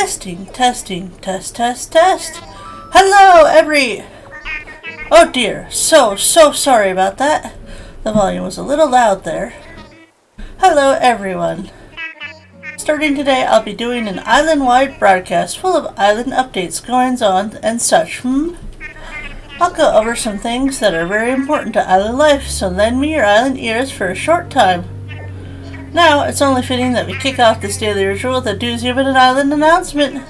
Testing, test, test. Hello, Oh dear, so sorry about that. The volume was a little loud there. Hello, everyone. Starting today, I'll be doing an island-wide broadcast full of island updates, goings-on, and such, I'll go over some things that are very important to island life, so lend me your island ears for a short time. Now, it's only fitting that we kick off this daily ritual with a doozy of an island announcement.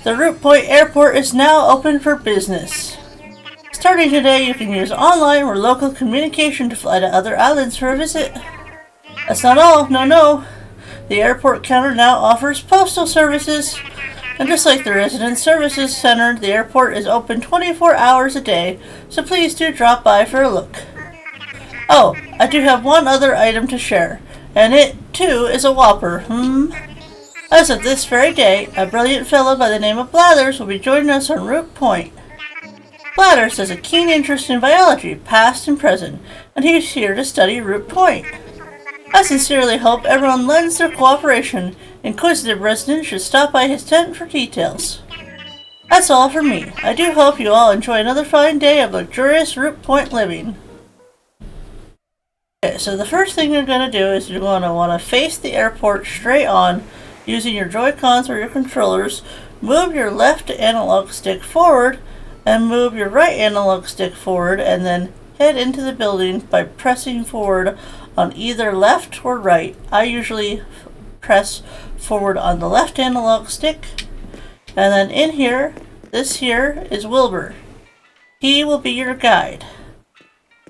The Root Point Airport is now open for business. Starting today, you can use online or local communication to fly to other islands for a visit. That's not all, no. The airport counter now offers postal services. And just like the Resident Services Center, the airport is open 24 hours a day, so please do drop by for a look. Oh, I do have one other item to share. And it, too, is a whopper, As of this very day, a brilliant fellow by the name of Blathers will be joining us on Root Point. Blathers has a keen interest in biology, past and present, and he's here to study Root Point. I sincerely hope everyone lends their cooperation. Inquisitive residents should stop by his tent for details. That's all for me. I do hope you all enjoy another fine day of luxurious Root Point living. Okay, so the first thing you're going to do is you're going to want to face the airport straight on using your Joy-Cons or your controllers. Move your left analog stick forward and move your right analog stick forward, and then head into the building by pressing forward on either left or right. I usually press forward on the left analog stick. And then in here, this here is Wilbur. He will be your guide.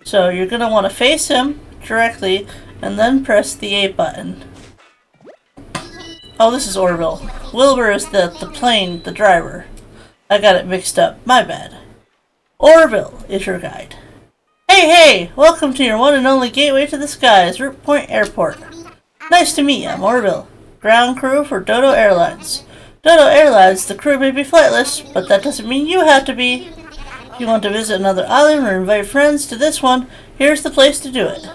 So you're going to want to face him directly and then press the A button. Oh, this is Orville. Wilbur is the plane, the driver. I got it mixed up. My bad. Orville is your guide. Hey! Welcome to your one and only gateway to the skies, Root Point Airport. Nice to meet you. I'm Orville, ground crew for Dodo Airlines. Dodo Airlines, the crew may be flightless, but that doesn't mean you have to be. If you want to visit another island or invite friends to this one, here's the place to do it.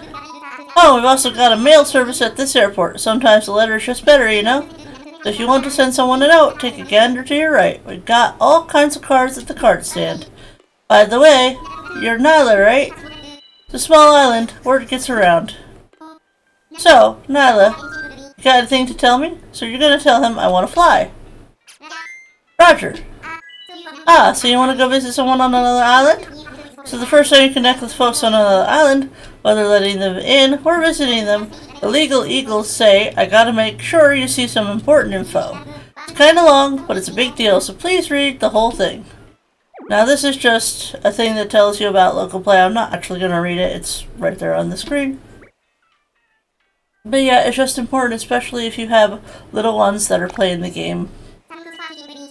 Oh, we've also got a mail service at this airport. Sometimes the letter is just better, So if you want to send someone a note, take a gander to your right. We've got all kinds of cards at the card stand. By the way, you're Nyla, right? It's a small island. Word gets around. So, Nyla, you got anything to tell me? So you're going to tell him I want to fly. Roger. So you want to go visit someone on another island? So the first time you connect with folks on another island, whether letting them in or visiting them, the legal eagles say, I gotta make sure you see some important info. It's kinda long, but it's a big deal, so please read the whole thing. Now this is just a thing that tells you about local play. I'm not actually gonna read it, it's right there on the screen. But yeah, it's just important, especially if you have little ones that are playing the game.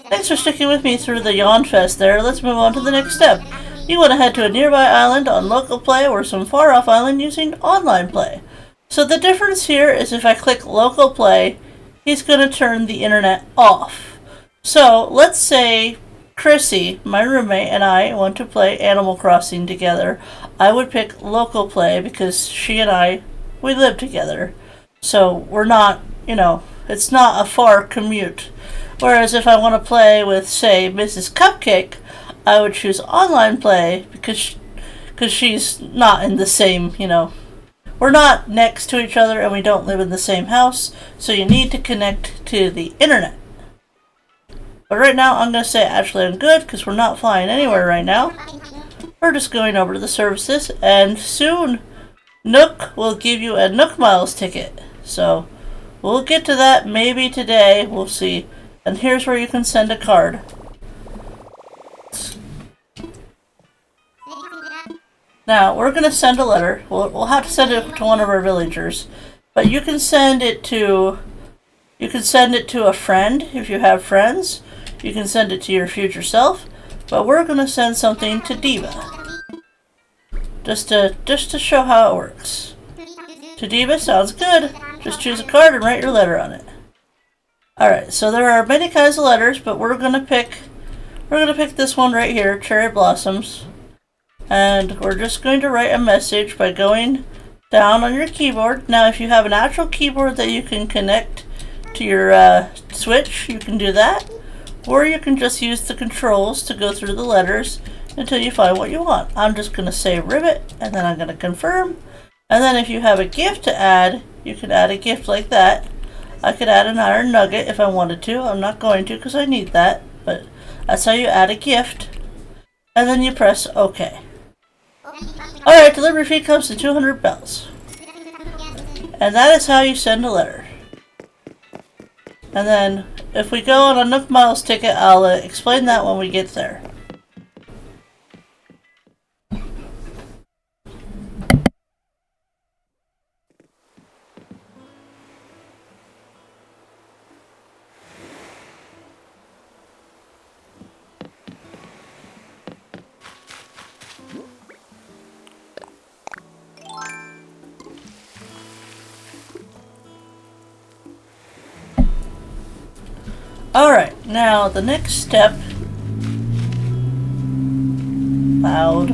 Thanks for sticking with me through the yawn fest there. Let's move on to the next step. You want to head to a nearby island on local play or some far-off island using online play. So the difference here is if I click local play, he's going to turn the internet off. So let's say Chrissy, my roommate, and I want to play Animal Crossing together. I would pick local play because she and I, we live together. So we're not, it's not a far commute. Whereas if I want to play with, say, Mrs. Cupcake, I would choose online play because she's not in the same, we're not next to each other and we don't live in the same house, so you need to connect to the internet. But right now I'm going to say actually I'm good because we're not flying anywhere right now. We're just going over to the services, and soon Nook will give you a Nook Miles ticket. So we'll get to that maybe today, we'll see. And here's where you can send a card. Now, we're going to send a letter. We'll have to send it to one of our villagers. But you can send it to a friend if you have friends. You can send it to your future self. But we're going to send something to Diva. Just to show how it works. To Diva, sounds good. Just choose a card and write your letter on it. Alright, so there are many kinds of letters, but we're going to pick this one right here, Cherry Blossoms. And we're just going to write a message by going down on your keyboard. Now, if you have an actual keyboard that you can connect to your Switch, you can do that. or you can just use the controls to go through the letters until you find what you want. I'm just going to say ribbit, and then I'm going to confirm. And then if you have a gift to add, you can add a gift like that. I could add an iron nugget if I wanted to. I'm not going to because I need that, but that's how you add a gift. And then you press OK. Alright, delivery fee comes to 200 bells. And that is how you send a letter. And then, if we go on a Nook Miles ticket, I'll explain that when we get there. Alright, now the next step. Loud.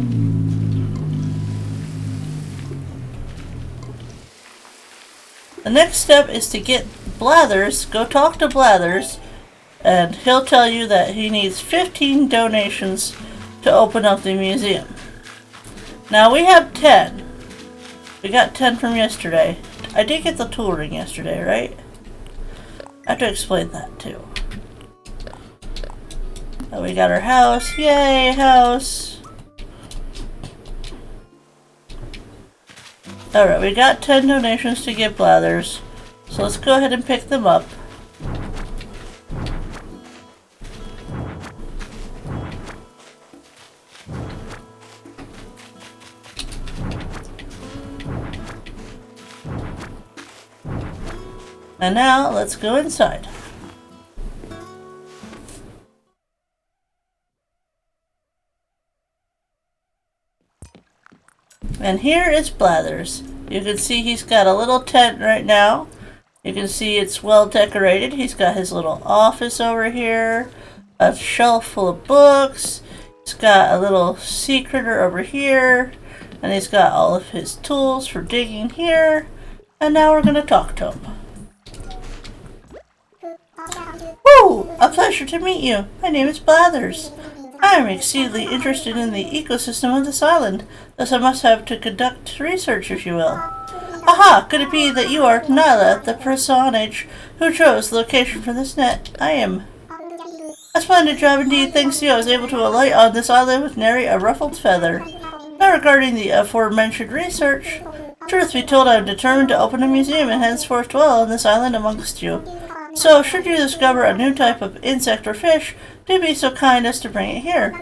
The next step is to get Blathers. Go talk to Blathers, and he'll tell you that he needs 15 donations to open up the museum. Now we have 10. We got 10 from yesterday. I did get the tool ring yesterday, right? I have to explain that too. We got our house. Yay, house. Alright, we got 10 donations to get Blathers. So let's go ahead and pick them up. And now, let's go inside. And here is Blathers. You can see he's got a little tent right now. You can see it's well decorated. He's got his little office over here, a shelf full of books. He's got a little sea critter over here, and he's got all of his tools for digging here. And now we're going to talk to him. Woo! A pleasure to meet you. My name is Blathers. I am exceedingly interested in the ecosystem of this island, thus I must have to conduct research, if you will. Aha! Could it be that you are Nyla, the ACNH, who chose the location for this net? I am. A splendid job indeed. Thanks to you, I was able to alight on this island with nary a ruffled feather. Now regarding the aforementioned research, truth be told, I am determined to open a museum and henceforth dwell on this island amongst you. So, should you discover a new type of insect or fish, do be so kind as to bring it here.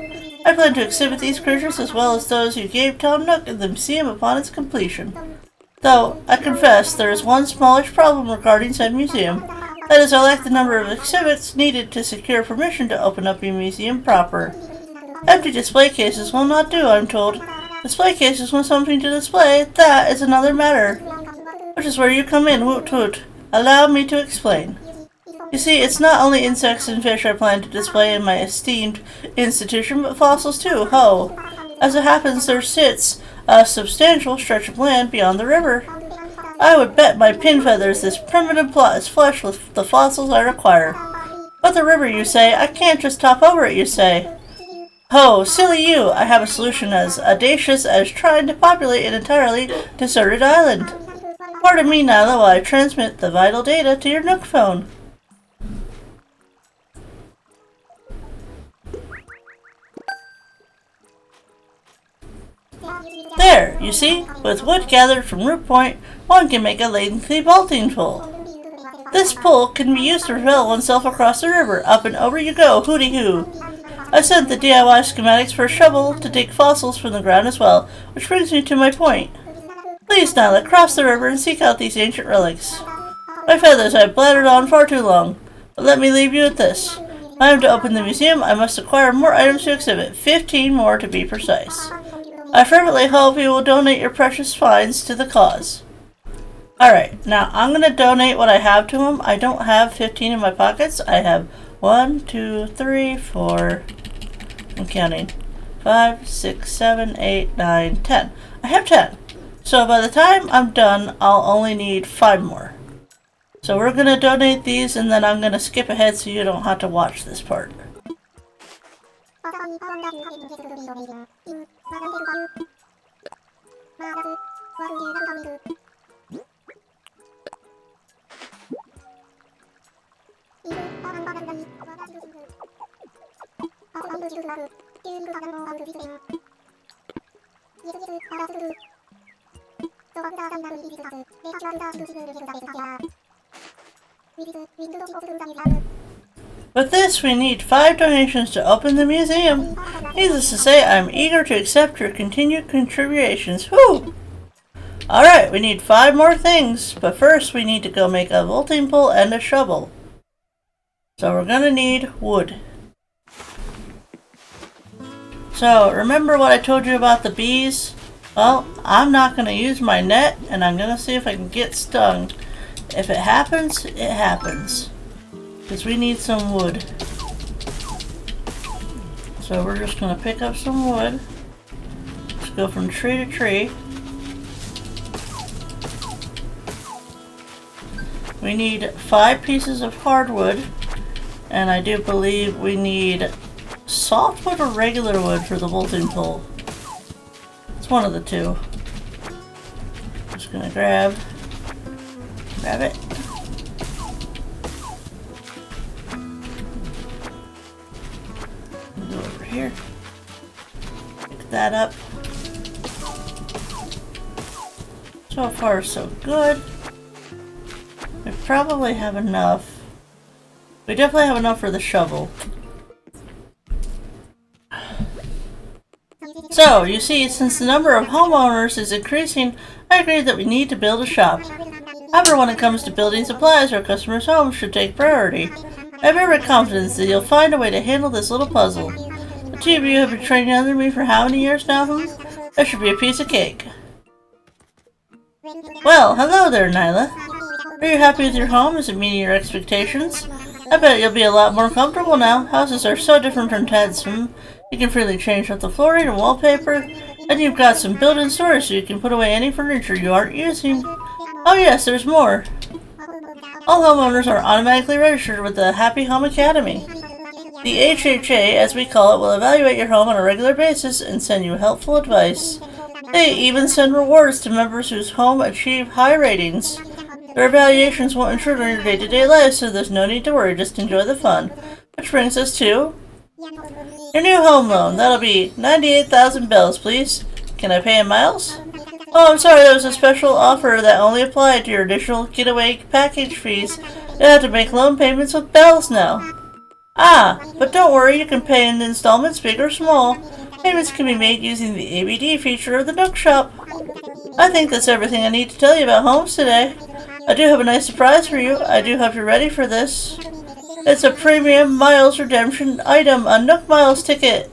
I plan to exhibit these creatures as well as those you gave Tom Nook in the museum upon its completion. Though, I confess, there is one smallish problem regarding said museum. That is, I lack the number of exhibits needed to secure permission to open up a museum proper. Empty display cases will not do, I'm told. Display cases want something to display, that is another matter. Which is where you come in, woot woot. Allow me to explain. You see, it's not only insects and fish I plan to display in my esteemed institution, but fossils too, ho! As it happens, there sits a substantial stretch of land beyond the river. I would bet my pin feathers this primitive plot is flush with the fossils I require. But the river, you say? I can't just hop over it, you say? Ho, silly you! I have a solution as audacious as trying to populate an entirely deserted island. Pardon me, Nyla, while I transmit the vital data to your Nook phone. There, you see, with wood gathered from Root Point, one can make a lengthy bolting pole. This pole can be used to propel oneself across the river. Up and over you go, hooty-hoo. I sent the DIY schematics for a shovel to dig fossils from the ground as well, which brings me to my point. Please, Nyla, cross the river and seek out these ancient relics. My feathers I've bladdered on far too long, but let me leave you with this. If I am to open the museum, I must acquire more items to exhibit, 15 more to be precise. I fervently hope you will donate your precious finds to the cause. Alright, now I'm going to donate what I have to him. I don't have 15 in my pockets. I have 1, 2, 3, 4, I'm counting, 5, 6, 7, 8, 9, 10. I have 10. So by the time I'm done, I'll only need 5 more. So we're gonna donate these, and then I'm gonna skip ahead so you don't have to watch this part. With this, we need 5 donations to open the museum. Needless to say, I'm eager to accept your continued contributions. Whew! Alright, we need 5 more things, but first we need to go make a vaulting pole and a shovel. So we're gonna need wood. So, remember what I told you about the bees? Well, I'm not gonna use my net, and I'm gonna see if I can get stung. If it happens, it happens. Because we need some wood. So we're just gonna pick up some wood. Just go from tree to tree. We need 5 pieces of hardwood, and I do believe we need softwood or regular wood for the vaulting pole. It's one of the two. Just gonna grab it. Go over here. Pick that up. So far, so good. We probably have enough. We definitely have enough for the shovel. So, you see, since the number of homeowners is increasing, I agree that we need to build a shop. However, when it comes to building supplies, our customers' homes should take priority. I have every confidence that you'll find a way to handle this little puzzle. The 2 of you have been training under me for how many years now? That should be a piece of cake. Well, hello there, Nyla. Are you happy with your home? Is it meeting your expectations? I bet you'll be a lot more comfortable now. Houses are so different from Ted's. You can freely change up the flooring and wallpaper, and you've got some built-in storage so you can put away any furniture you aren't using. Oh yes, there's more. All homeowners are automatically registered with the Happy Home Academy. The HHA, as we call it, will evaluate your home on a regular basis and send you helpful advice. They even send rewards to members whose home achieve high ratings. Their evaluations won't intrude on your day-to-day life, so there's no need to worry, just enjoy the fun. Which brings us to your new home loan. That'll be 98,000 bells, please. Can I pay in miles? Oh, I'm sorry, that was a special offer that only applied to your additional getaway package fees. You'll have to make loan payments with bells now. Ah, but don't worry, you can pay in installments, big or small. Payments can be made using the ABD feature of the Nook shop. I think that's everything I need to tell you about homes today. I do have a nice surprise for you. I do hope you're ready for this. It's a premium miles redemption item, a Nook Miles ticket.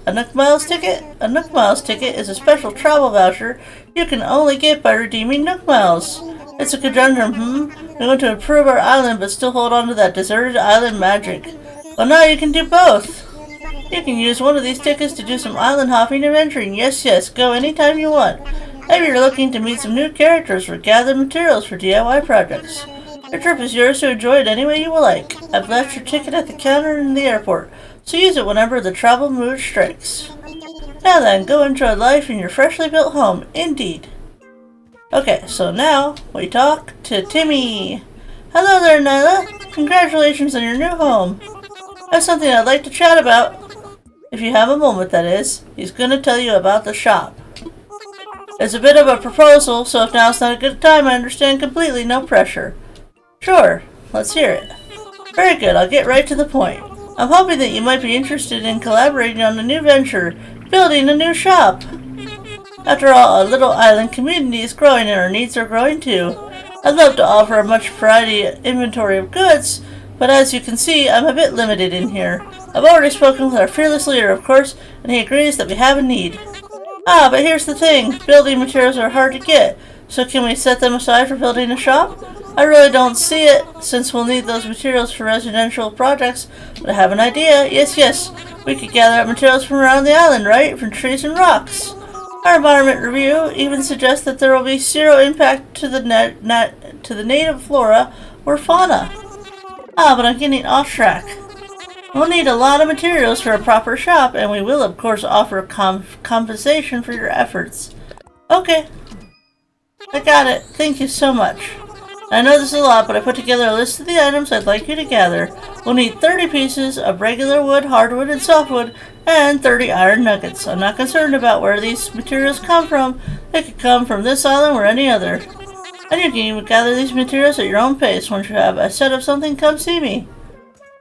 A Nook Miles ticket? A Nook Miles ticket is a special travel voucher you can only get by redeeming Nook Miles. It's a conundrum, We want to improve our island but still hold on to that deserted island magic. Well, now you can do both. You can use one of these tickets to do some island hopping and adventuring. Yes, go anytime you want. Maybe you're looking to meet some new characters or gather materials for DIY projects. Your trip is yours to enjoy it any way you will like. I've left your ticket at the counter in the airport, so use it whenever the travel mood strikes. Now then, go enjoy life in your freshly built home, indeed. Okay, so now we talk to Timmy. Hello there, Nyla. Congratulations on your new home. I have something I'd like to chat about. If you have a moment, that is. He's going to tell you about the shop. It's a bit of a proposal, so if now's not a good time, I understand completely, no pressure. Sure, let's hear it. Very good, I'll get right to the point. I'm hoping that you might be interested in collaborating on a new venture, building a new shop. After all, a little island community is growing and our needs are growing too. I'd love to offer a much variety inventory of goods, but as you can see, I'm a bit limited in here. I've already spoken with our fearless leader, of course, and he agrees that we have a need. Ah, but here's the thing. Building materials are hard to get, so can we set them aside for building a shop? I really don't see it, since we'll need those materials for residential projects, but I have an idea. Yes, we could gather up materials from around the island, right? From trees and rocks. Our environment review even suggests that there will be zero impact to the native flora or fauna. Ah, but I'm getting off track. We'll need a lot of materials for a proper shop, and we will of course offer compensation for your efforts. Okay. I got it. Thank you so much. I know this is a lot, but I put together a list of the items I'd like you to gather. We'll need 30 pieces of regular wood, hardwood, and softwood, and 30 iron nuggets. I'm not concerned about where these materials come from. They could come from this island or any other. And you can even gather these materials at your own pace. Once you have a set of something, come see me.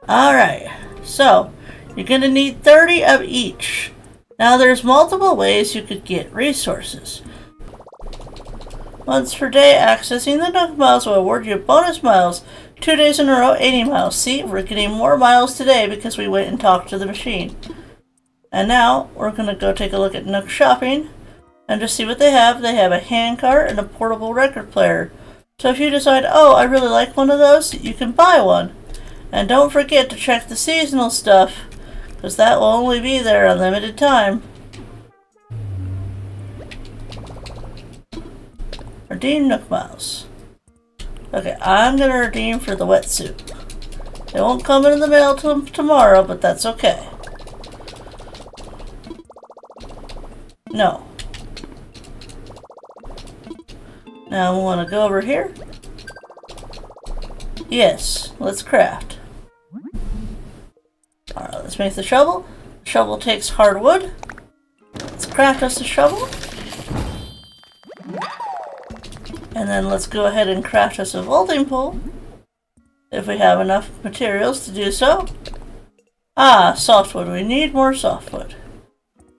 Alright, so you're going to need 30 of each. Now there's multiple ways you could get resources. Once per day, accessing the Nook miles will award you bonus miles. 2 days in a row, 80 miles. See, we're getting more miles today because we went and talked to the machine. And now, we're going to go take a look at Nook Shopping and just see what they have. They have a handcart and a portable record player. So if you decide, oh, I really like one of those, you can buy one. And don't forget to check the seasonal stuff, because that will only be there a limited time. Redeem Nook Miles. Okay, I'm going to redeem for the wetsuit. It won't come in the mail tomorrow, but that's okay. No. Now we want to go over here. Yes, let's craft. Alright, let's make the shovel. The shovel takes hardwood. Let's craft us a shovel. And then let's go ahead and craft us a vaulting pole, if we have enough materials to do so. Ah, softwood. We need more softwood.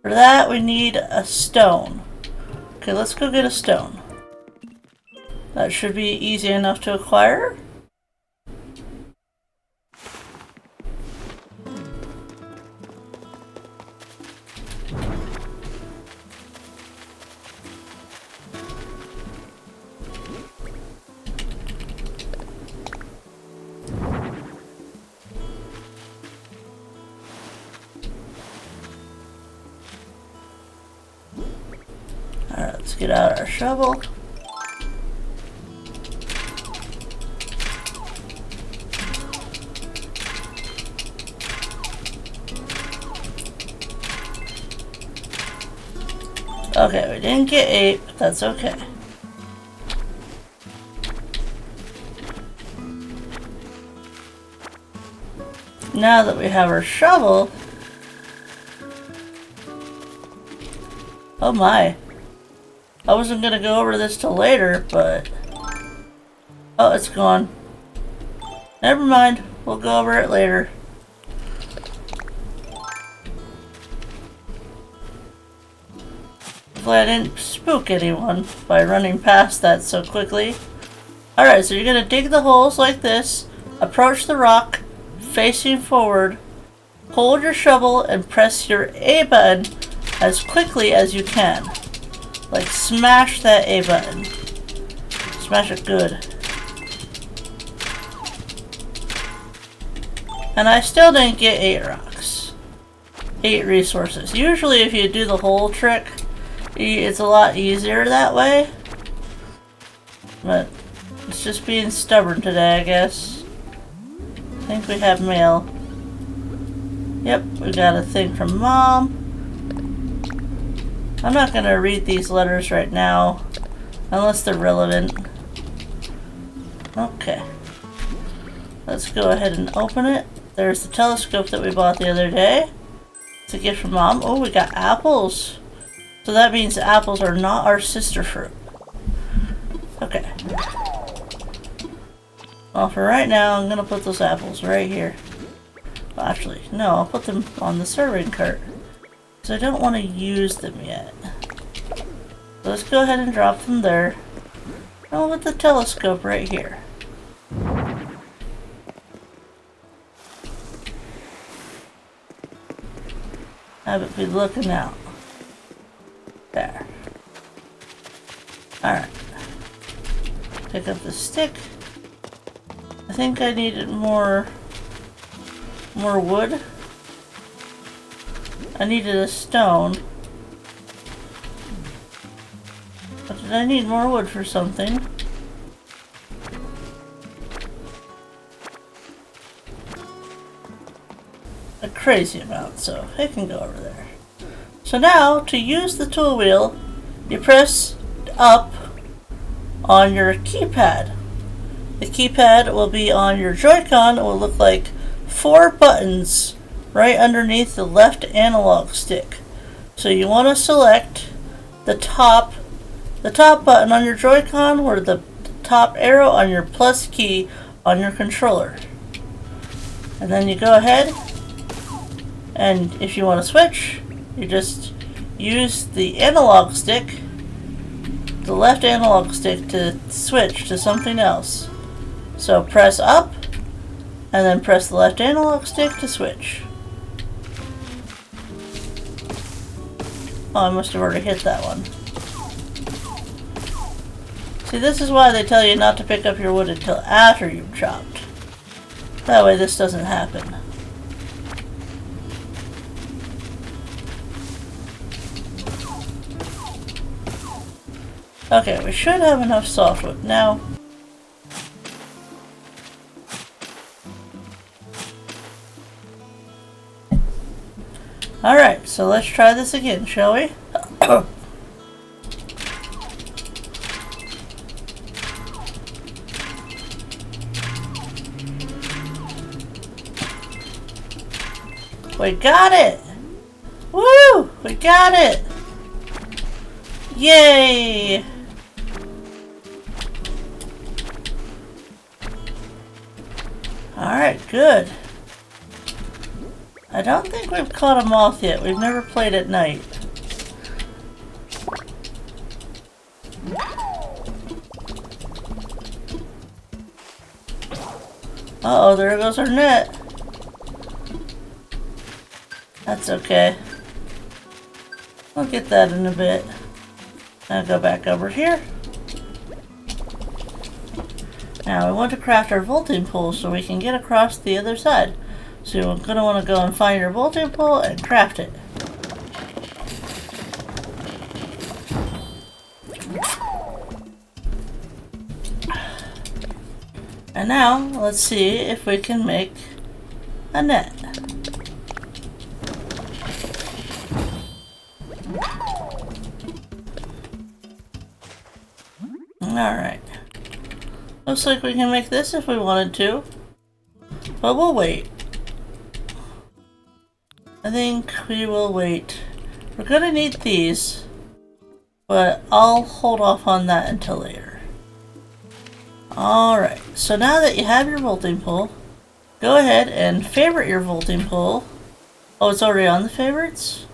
For that, we need a stone. Okay, let's go get a stone. That should be easy enough to acquire. Alright, let's get out our shovel. Okay, we didn't get 8, but that's okay. Now that we have our shovel... Oh my. I wasn't gonna go over this till later, but... Oh, it's gone. Never mind. We'll go over it later. Hopefully I didn't spook anyone by running past that so quickly. Alright, so you're gonna dig the holes like this, approach the rock, facing forward, hold your shovel and press your A button as quickly as you can. Like, smash that A button. Smash it good. And I still didn't get 8 rocks. 8 resources. Usually if you do the whole trick, it's a lot easier that way. But it's just being stubborn today, I guess. I think we have mail. Yep, we got a thing from Mom. I'm not going to read these letters right now, unless they're relevant. Okay. Let's go ahead and open it. There's the telescope that we bought the other day. It's a gift from Mom. Oh, we got apples. So that means apples are not our sister fruit. Okay. Well, for right now, I'm going to put those apples right here. Well, actually, no, I'll put them on the serving cart. So I don't want to use them yet. So let's go ahead and drop them there. I'll put the telescope right here. Have it be looking out. There. Alright. Pick up the stick. I think I needed more wood. I needed a stone. But did I need more wood for something? crazy amount, so it can go over there. So now, to use the tool wheel, you press up on your keypad. The keypad will be on your Joy-Con. It will look like 4 buttons right underneath the left analog stick. So you want to select the top button on your Joy-Con, or the top arrow on your plus key on your controller. And then you go ahead, and if you want to switch, you just use the analog stick, the left analog stick, to switch to something else. So press up, and then press the left analog stick to switch. Oh, I must have already hit that one. See, this is why they tell you not to pick up your wood until after you've chopped. That way this doesn't happen. Okay, we should have enough softwood now. Alright, so let's try this again, shall we? We got it! Woo! We got it! Yay! Alright, good. I don't think we've caught a moth yet. We've never played at night. Uh-oh, there goes our net. That's okay. We'll get that in a bit. I'll go back over here. Now we want to craft our vaulting pole so we can get across the other side. So you're going to want to go and find your vaulting pole and craft it. And now, let's see if we can make a net. Alright. Looks like we can make this if we wanted to. But we'll wait. I think we will wait. We're gonna need these, but I'll hold off on that until later. Alright, so now that you have your vaulting pole, go ahead and favorite your vaulting pole. Oh, it's already on the favorites?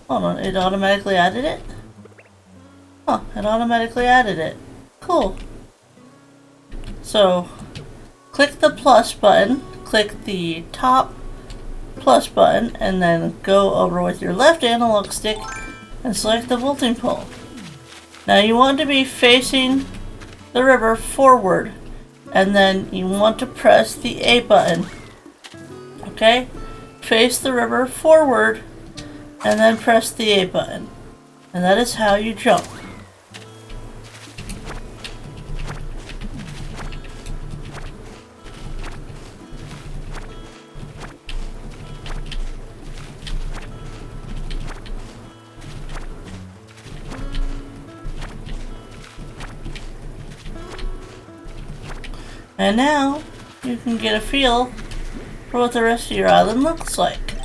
Hold on, it automatically added it? Oh, it automatically added it. Cool. So, click the plus button, click the top plus button, and then go over with your left analog stick and select the vaulting pole. Now you want to be facing the river forward, and then you want to press the A button. Okay? Face the river forward, and then press the A button. And that is how you jump. And now, you can get a feel for what the rest of your island looks like.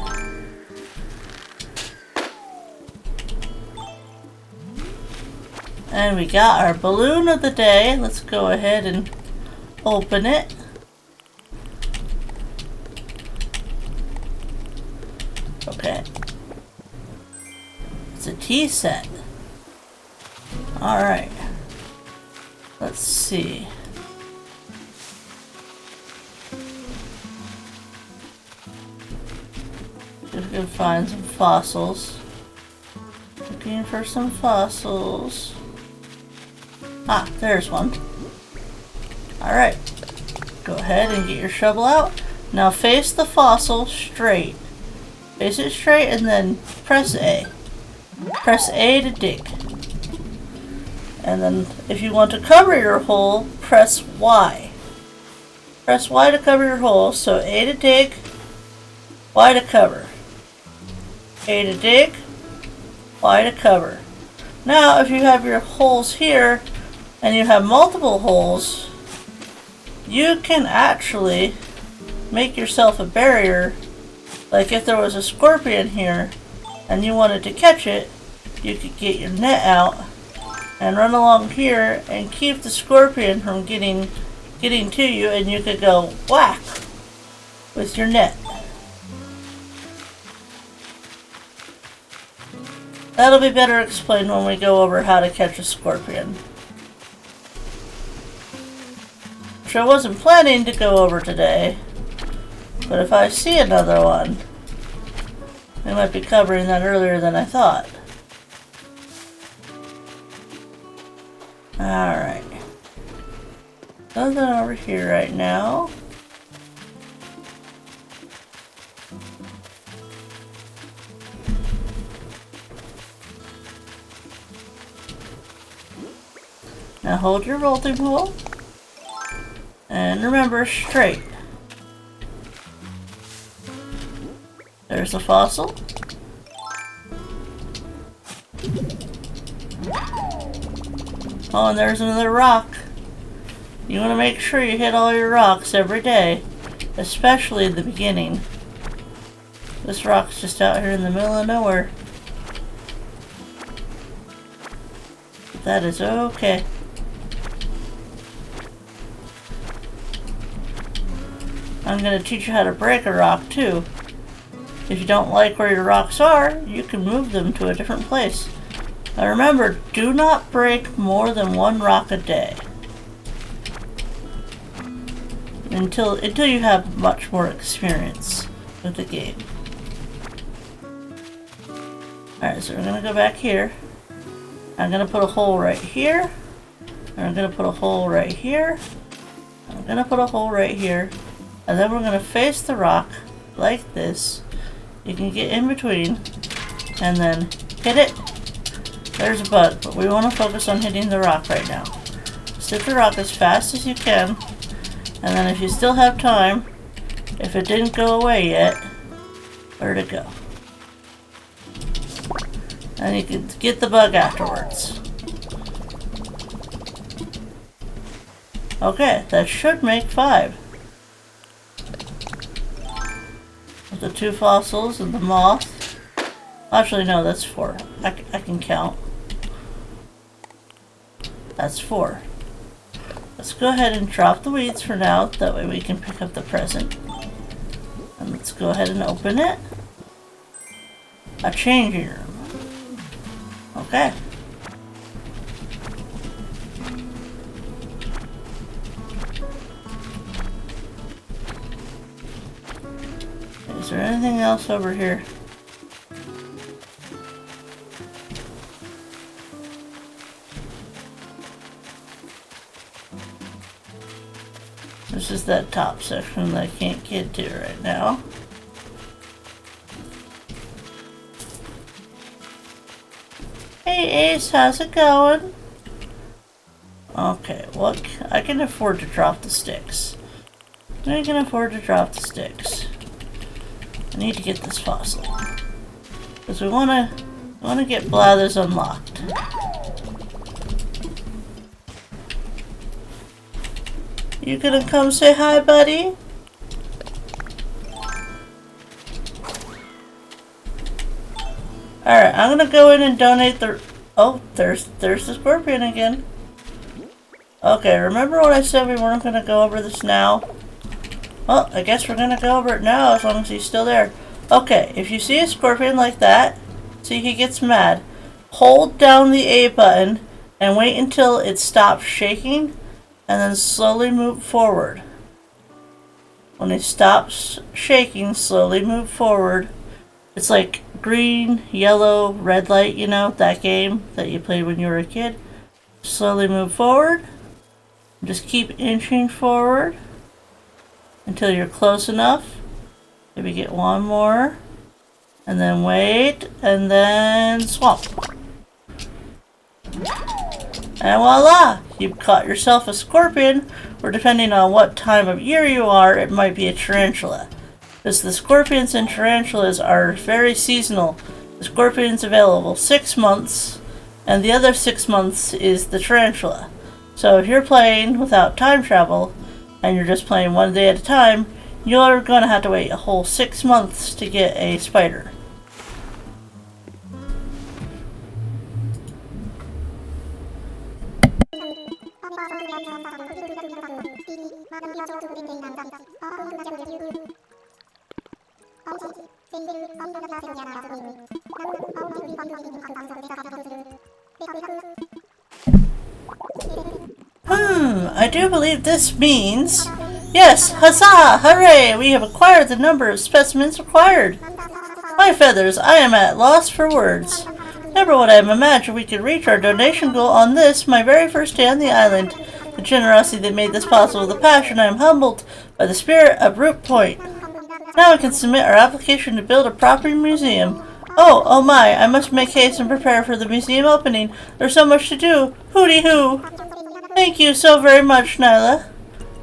And we got our balloon of the day. Let's go ahead and open it. Okay. It's a tea set. Alright. Let's see. Just gonna find some fossils. Looking for some fossils. Ah, there's one. Alright. Go ahead and get your shovel out. Now face the fossil straight. Face it straight and then press A. Press A to dig. And then if you want to cover your hole, press Y. Press Y to cover your hole. So A to dig, Y to cover. A to dig. Y to cover. Now, if you have your holes here, and you have multiple holes, you can actually make yourself a barrier. Like if there was a scorpion here, and you wanted to catch it, you could get your net out and run along here and keep the scorpion from getting to you, and you could go whack with your net. That'll be better explained when we go over how to catch a scorpion. Which I wasn't planning to go over today, but if I see another one, I might be covering that earlier than I thought. Alright. Nothing over here right now. Now hold your rolling pool. And remember, straight. There's a fossil. Oh, and there's another rock. You want to make sure you hit all your rocks every day, especially at the beginning. This rock's just out here in the middle of nowhere. But that is okay. I'm going to teach you how to break a rock too. If you don't like where your rocks are, you can move them to a different place. Now remember, do not break more than one rock a day. Until you have much more experience with the game. Alright, so we're going to go back here. I'm going to put a hole right here. And I'm going to put a hole right here. I'm going to put a hole right here. And then we're going to face the rock like this. You can get in between and then hit it. There's a bug, but we want to focus on hitting the rock right now. Just hit the rock as fast as you can, and then if you still have time, if it didn't go away yet, where'd it go? And you can get the bug afterwards. Okay, that should make 5. With the 2 fossils and the moth. Actually, no, that's 4. I can count. That's 4. Let's go ahead and drop the weeds for now. That way we can pick up the present. And let's go ahead and open it. A changing room. Okay. Is there anything else over here? This is that top section that I can't get to right now. Hey Ace, how's it going? Okay, well, I can afford to drop the sticks. I can afford to drop the sticks. I need to get this fossil. Because we wanna get Blathers unlocked. You gonna come say hi, buddy? Alright, I'm gonna go in and donate the... Oh, there's the scorpion again. Okay, remember when I said we weren't gonna go over this now? Well, I guess we're gonna go over it now as long as he's still there. Okay, if you see a scorpion like that, see he gets mad, hold down the A button and wait until it stops shaking. And then slowly move forward. When it stops shaking, slowly move forward. It's like green, yellow, red light, you know, that game that you played when you were a kid. Slowly move forward. Just keep inching forward until you're close enough. Maybe get one more. And then wait, and then swamp. And voila! You've caught yourself a scorpion, or depending on what time of year you are, it might be a tarantula. Because the scorpions and tarantulas are very seasonal. The scorpion's available 6 months, and the other 6 months is the tarantula. So if you're playing without time travel, and you're just playing one day at a time, you're gonna have to wait a whole 6 months to get a spider. I do believe this means... Yes! Huzzah! Hooray! We have acquired the number of specimens required. My feathers, I am at loss for words. Never would I have imagined we could reach our donation goal on this, my very first day on the island. The generosity that made this possible, the passion, I am humbled by the spirit of Root Point. Now we can submit our application to build a proper museum. Oh my, I must make haste and prepare for the museum opening. There's so much to do. Hooty hoo! Thank you so very much, Nyla.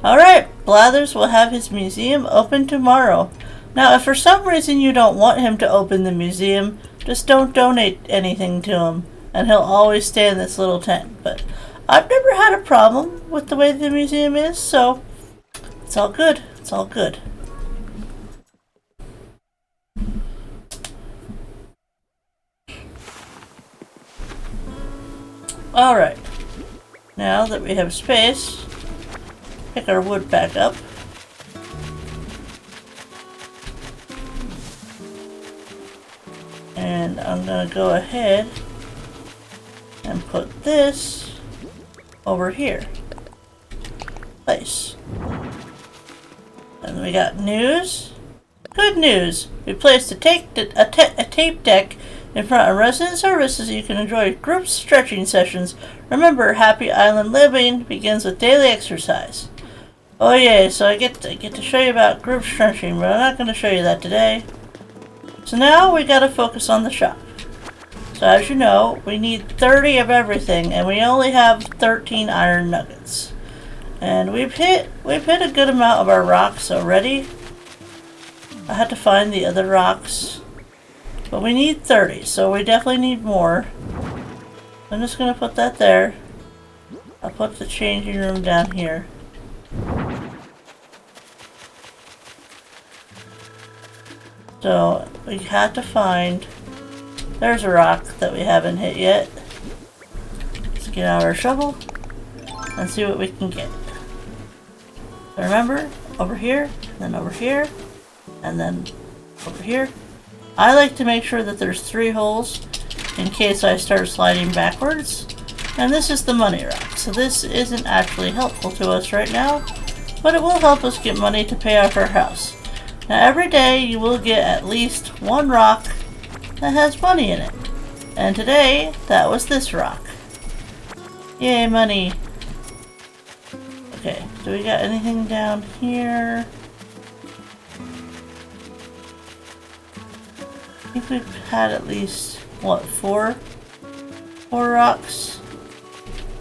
Alright, Blathers will have his museum open tomorrow. Now, if for some reason you don't want him to open the museum, just don't donate anything to him, and he'll always stay in this little tent. But I've never had a problem with the way the museum is, so it's all good. It's all good. Alright. Now that we have space, pick our wood back up. And I'm going to go ahead and put this over here. Place. And we got news. Good news! We placed a tape deck in front of resident services so you can enjoy group stretching sessions. Remember, happy island living begins with daily exercise. Oh yeah, so I get to show you about group stretching, but I'm not going to show you that today. So now we got to focus on the shop. So as you know, we need 30 of everything, and we only have 13 iron nuggets. And we've hit a good amount of our rocks already. I had to find the other rocks, but we need 30, so we definitely need more. I'm just going to put that there. I'll put the changing room down here. So we have to find... There's a rock that we haven't hit yet. Let's get out our shovel and see what we can get. So remember, over here, then over here, and then over here. I like to make sure that there's 3 holes in case I start sliding backwards. And this is the money rock, so this isn't actually helpful to us right now, but it will help us get money to pay off our house. Now every day you will get at least 1 rock that has money in it. And today, that was this rock. Yay, money! Okay, do we got anything down here? I think we've had at least, what, 4 rocks?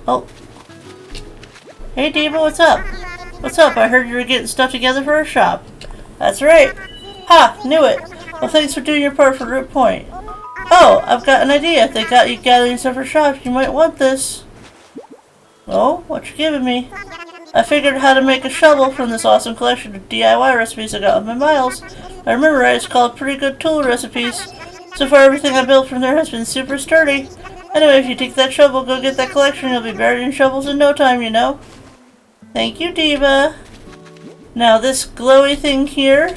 Oh. Hey Diva, what's up? What's up? I heard you were getting stuff together for a shop. That's right. Ha! Knew it. Well, thanks for doing your part for Root Point. Oh, I've got an idea. If they got you gathering stuff for shops, you might want this. Oh, what you giving me? I figured how to make a shovel from this awesome collection of DIY recipes I got with my miles. I remember it's called Pretty Good Tool Recipes. So far, everything I built from there has been super sturdy. Anyway, if you take that shovel, go get that collection, you'll be buried in shovels in no time, you know. Thank you, Diva. Now, this glowy thing here,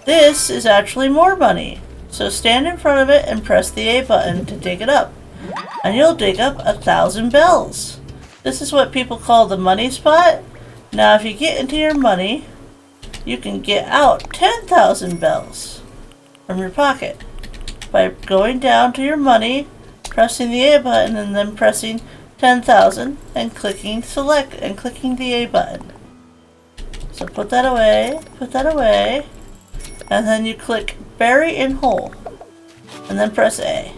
this is actually more money. So stand in front of it and press the A button to dig it up. And you'll dig up 1,000 bells. This is what people call the money spot. Now if you get into your money, you can get out 10,000 bells from your pocket by going down to your money, pressing the A button, and then pressing 10,000 and clicking select and clicking the A button. So put that away, and then you click bury in hole, and then press A.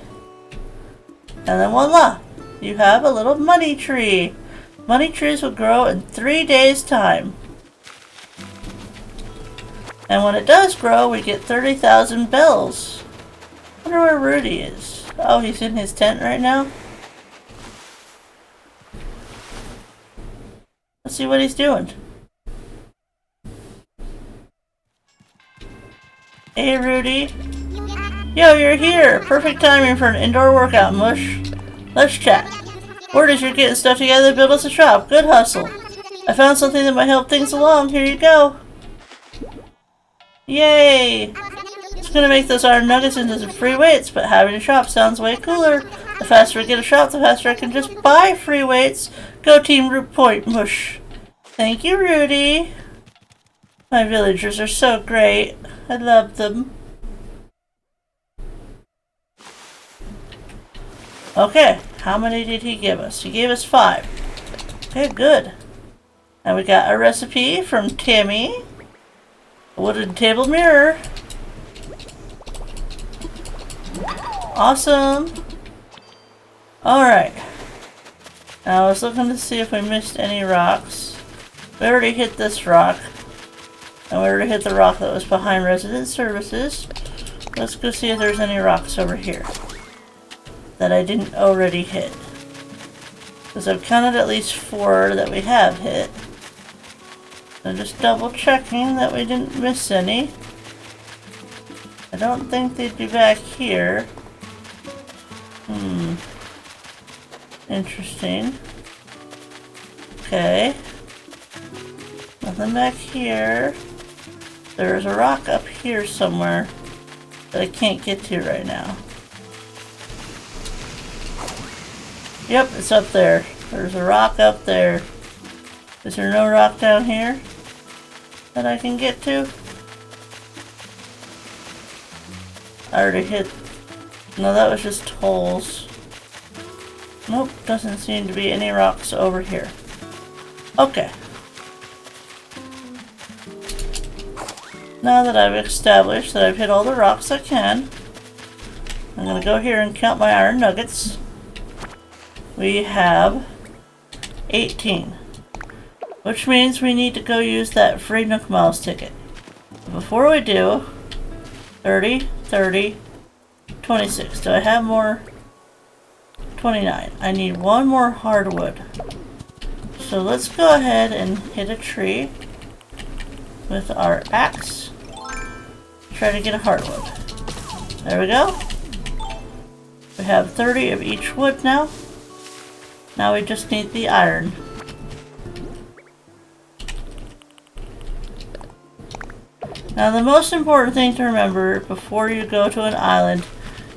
And then voila! You have a little money tree. Money trees will grow in 3 days' time. And when it does grow, we get 30,000 bells. I wonder where Rudy is. Oh, he's in his tent right now? Let's see what he's doing. Hey, Rudy. Yo, you're here! Perfect timing for an indoor workout, Mush. Let's chat. Word is you're getting stuff together to build us a shop. Good hustle. I found something that might help things along. Here you go. Yay! It's gonna make those iron nuggets into some free weights, but having a shop sounds way cooler. The faster I get a shop, the faster I can just buy free weights. Go Team Root Point, Mush. Thank you, Rudy. My villagers are so great. I love them. Okay, how many did he give us? He gave us 5. Okay, good. Now we got a recipe from Tammy. A wooden table mirror. Awesome. Alright. Now I was looking to see if we missed any rocks. We already hit this rock. And we already hit the rock that was behind resident services. Let's go see if there's any rocks over here that I didn't already hit. Because I've counted at least 4 that we have hit. I'm just double checking that we didn't miss any. I don't think they'd be back here. Interesting. Okay. Nothing back here. There's a rock up here somewhere that I can't get to right now. Yep, it's up there. There's a rock up there. Is there no rock down here that I can get to? I already hit. No, that was just holes. Nope, doesn't seem to be any rocks over here. Okay. Now that I've established that I've hit all the rocks I can, I'm going to go here and count my iron nuggets. We have 18. Which means we need to go use that free Nook Miles ticket. But before we do, 30, 30, 26. Do I have more? 29. I need 1 more hardwood. So let's go ahead and hit a tree with our axe. Try to get a hardwood. There we go. We have 30 of each wood now. Now we just need the iron. Now the most important thing to remember before you go to an island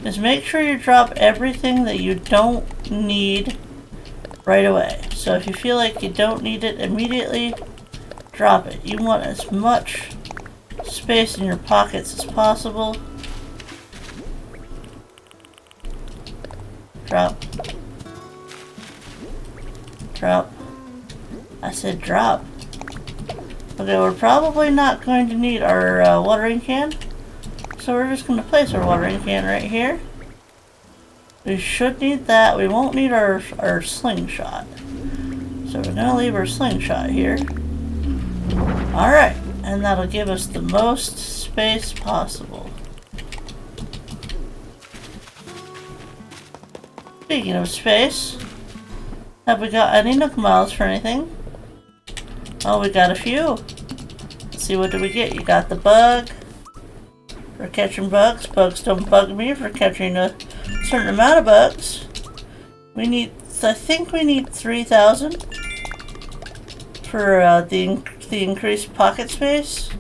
is make sure you drop everything that you don't need right away. So if you feel like you don't need it immediately, drop it. You want as much space in your pockets as possible. Drop. Drop. I said drop. Okay, we're probably not going to need our watering can. So we're just going to place our watering can right here. We should need that. We won't need our slingshot. So we're going to leave our slingshot here. Alright, and that'll give us the most space possible. Speaking of space, have we got any Nook Miles for anything? Oh, we got a few. Let's see, what do we get? You got the bug for catching bugs. Bugs don't bug me for catching a certain amount of bugs. We need, I think we need 3,000 for the increased pocket space.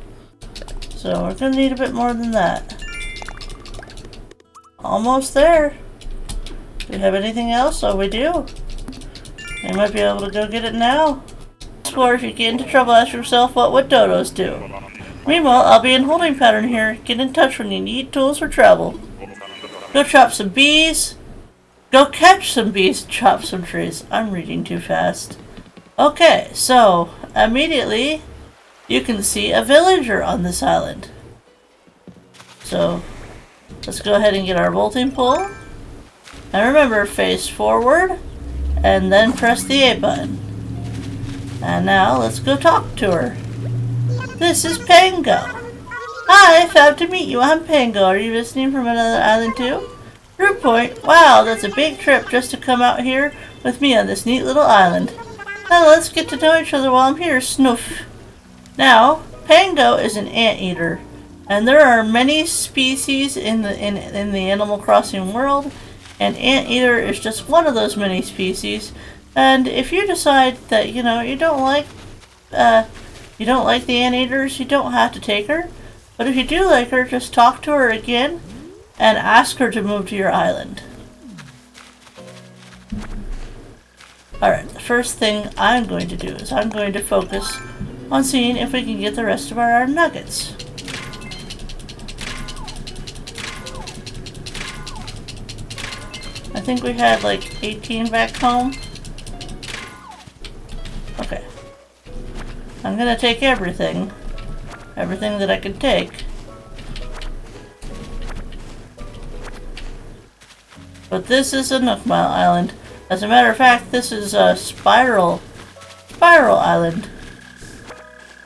So we're gonna need a bit more than that. Almost there. Do we have anything else? Oh, we do. We might be able to go get it now. Or if you get into trouble, ask yourself, what would dodos do? Meanwhile, I'll be in holding pattern here. Get in touch when you need tools for travel. Go chop some bees. Go catch some bees and chop some trees. I'm reading too fast. Okay, so immediately you can see a villager on this island. So let's go ahead and get our bolting pole. And remember, face forward and then press the A button. And now let's go talk to her. This is Pango. Hi, proud to meet you. I'm Pango. Are you visiting from another island too? Root Point? Wow, that's a big trip just to come out here with me on this neat little island. Now let's get to know each other while I'm here, Snoof. Now, Pango is an anteater, and there are many species in the Animal Crossing world, and anteater is just one of those many species. And if you decide that you don't like the anteaters, you don't have to take her. But if you do like her, just talk to her again and ask her to move to your island. Alright, the first thing I'm going to do is I'm going to focus on seeing if we can get the rest of our nuggets. I think we had like 18 back home. Okay. I'm gonna take everything that I can take. But this is a Nook Mile Island. As a matter of fact, this is a Spiral Island.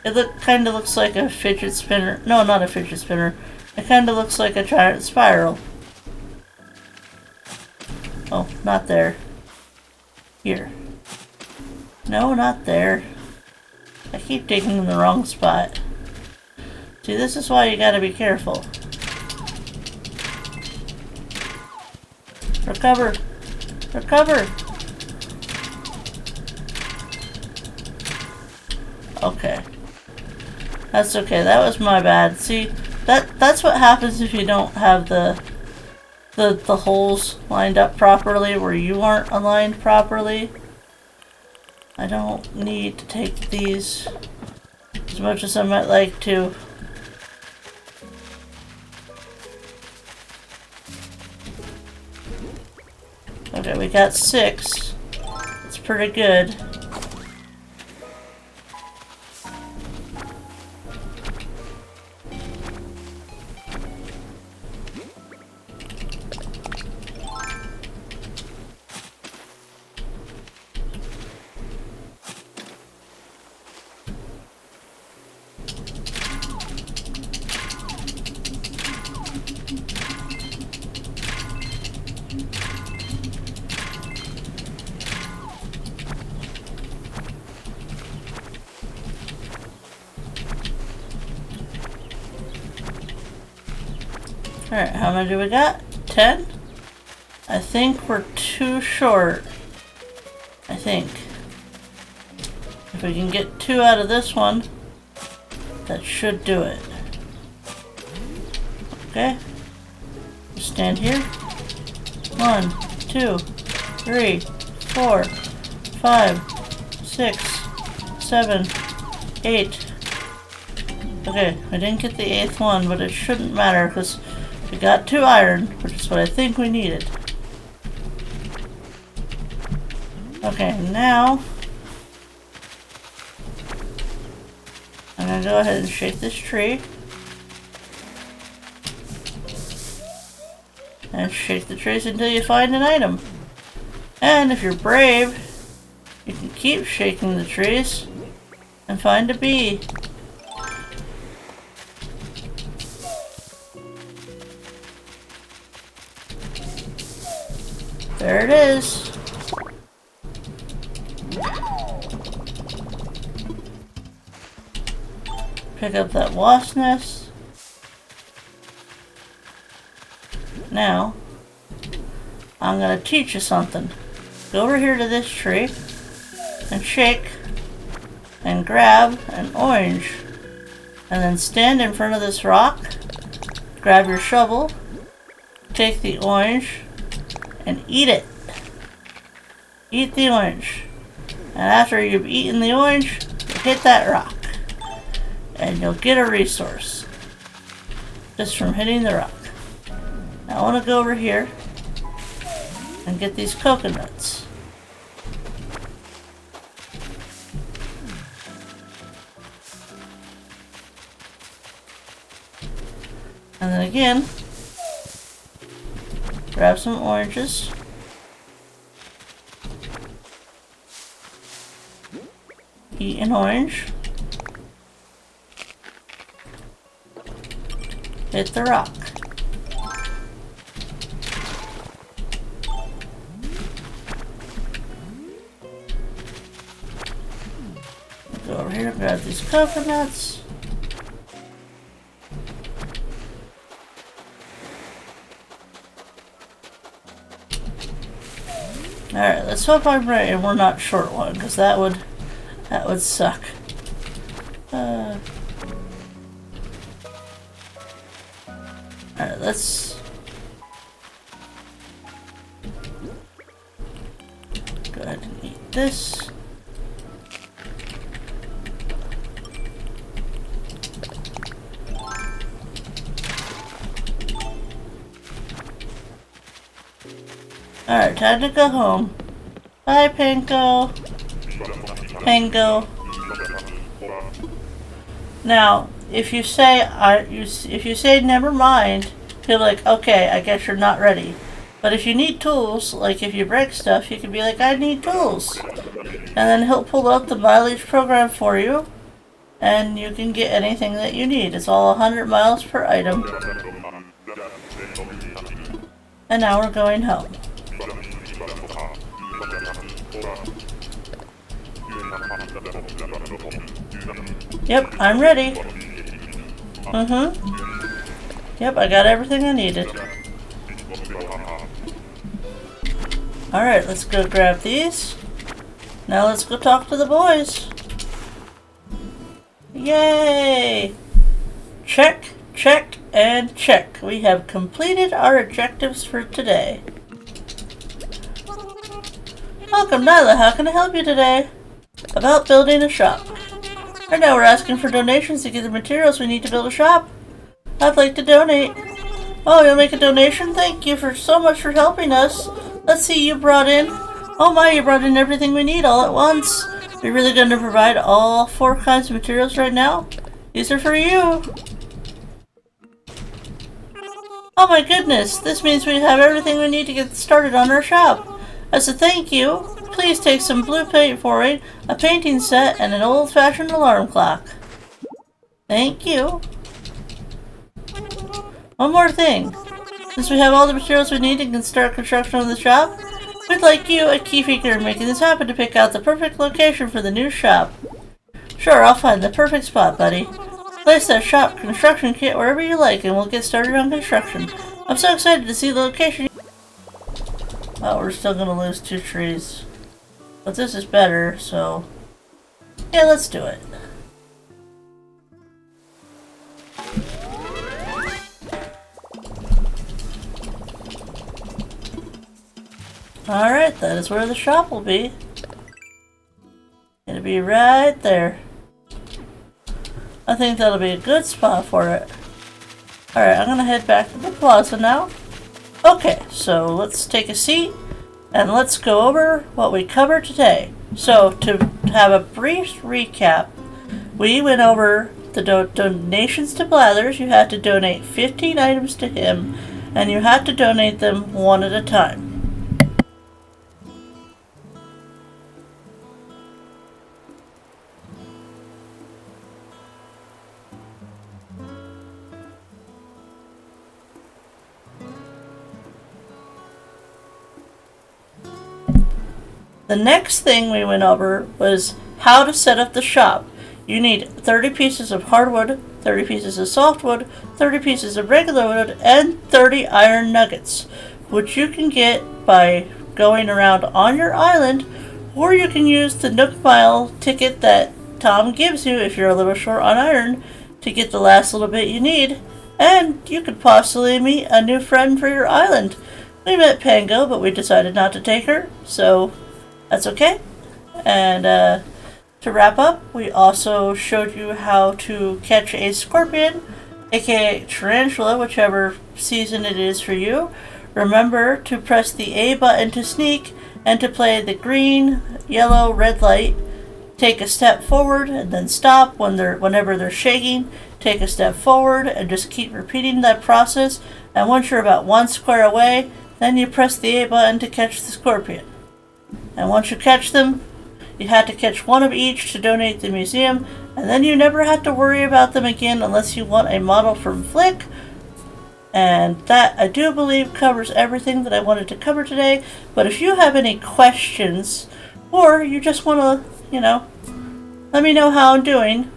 It kind of looks like a fidget spinner. No, not a fidget spinner. It kind of looks like a giant spiral. Oh, not there. Here. No, not there. I keep digging in the wrong spot. See, this is why you gotta be careful. Recover! Recover! Okay. That's okay, that was my bad. See, that's what happens if you don't have the holes lined up properly where you aren't aligned properly. I don't need to take these as much as I might like to. Okay, we got 6. It's pretty good. Alright, how many do we got? 10? I think we're too short. I think. If we can get 2 out of this one, that should do it. Okay. Just stand here. 1, 2, 3, 4, 5, 6, 7, 8. Okay, I didn't get the 8th one, but it shouldn't matter because we got 2 iron, which is what I think we needed. Okay, now I'm gonna go ahead and shake this tree. And shake the trees until you find an item. And if you're brave, you can keep shaking the trees and find a bee. There it is. Pick up that wasp nest. Now, I'm going to teach you something. Go over here to this tree and shake and grab an orange. And then stand in front of this rock, grab your shovel, take the orange, and eat it. Eat the orange. And after you've eaten the orange, hit that rock. And you'll get a resource. Just from hitting the rock. Now I want to go over here and get these coconuts. And then again, grab some oranges. Eat an orange. hit the rock. Go over here, grab these coconuts. Alright, let's hope I'm right and we're not short one, because that would suck. Alright, let's go ahead and eat this. Alright, time to go home. Bye, Panko. Pango. Now, if you say never mind, he'll be like, okay, I guess you're not ready. But if you need tools, like if you break stuff, you can be like, I need tools. And then he'll pull up the mileage program for you, and you can get anything that you need. It's all 100 miles per item. And now we're going home. Yep, I'm ready. Yep, I got everything I needed. Alright, let's go grab these. Now let's go talk to the boys. Yay! Check, check, and check. We have completed our objectives for today. Welcome, Nyla. How can I help you today? About building a shop. Right now we're asking for donations to get the materials we need to build a shop. I'd like to donate. Oh, you'll make a donation? Thank you so much for helping us. Let's see, you brought in... Oh my, you brought in everything we need all at once. We're really going to provide all 4 kinds of materials right now? These are for you. Oh my goodness, this means we have everything we need to get started on our shop. As a thank you, please take some blue paint for it, a painting set, and an old-fashioned alarm clock. Thank you. One more thing. Since we have all the materials we need and can start construction on the shop, we'd like you, a key figure in making this happen, to pick out the perfect location for the new shop. Sure, I'll find the perfect spot, buddy. Place that shop construction kit wherever you like and we'll get started on construction. I'm so excited to see the location. Oh, we're still gonna lose 2 trees. But this is better, so... yeah, let's do it. Alright, that is where the shop will be. It'll be right there. I think that'll be a good spot for it. Alright, I'm gonna head back to the plaza now. Okay, so let's take a seat and let's go over what we covered today. So, to have a brief recap, we went over the donations to Blathers. You had to donate 15 items to him, and you had to donate them one at a time. The next thing we went over was how to set up the shop. You need 30 pieces of hardwood, 30 pieces of softwood, 30 pieces of regular wood, and 30 iron nuggets, which you can get by going around on your island, or you can use the Nook Mile ticket that Tom gives you if you're a little short on iron to get the last little bit you need, and you could possibly meet a new friend for your island. We met Pango, but we decided not to take her, so... that's okay. And to wrap up, we also showed you how to catch a scorpion, aka tarantula, whichever season it is for you. Remember to press the A button to sneak and to play the green, yellow, red light. Take a step forward and then stop whenever they're shaking. Take a step forward and just keep repeating that process. And once you're about 1 square away, then you press the A button to catch the scorpion. And once you catch them, you had to catch 1 of each to donate to the museum, and then you never had to worry about them again unless you want a model from Flick And that, I do believe, covers everything that I wanted to cover today. But if you have any questions, or you just want to, let me know how I'm doing.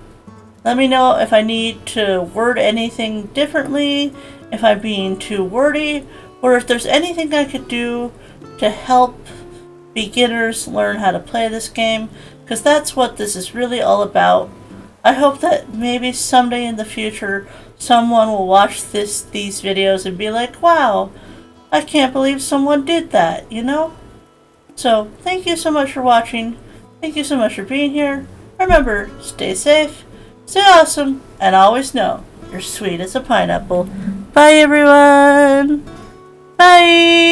Let me know if I need to word anything differently, if I'm being too wordy, or if there's anything I could do to help beginners learn how to play this game, because that's what this is really all about. I hope that maybe someday in the future someone will watch these videos and be like, wow, I can't believe someone did that, So, thank you so much for watching. Thank you so much for being here. Remember, stay safe, stay awesome, and always know you're sweet as a pineapple. Bye, everyone. Bye.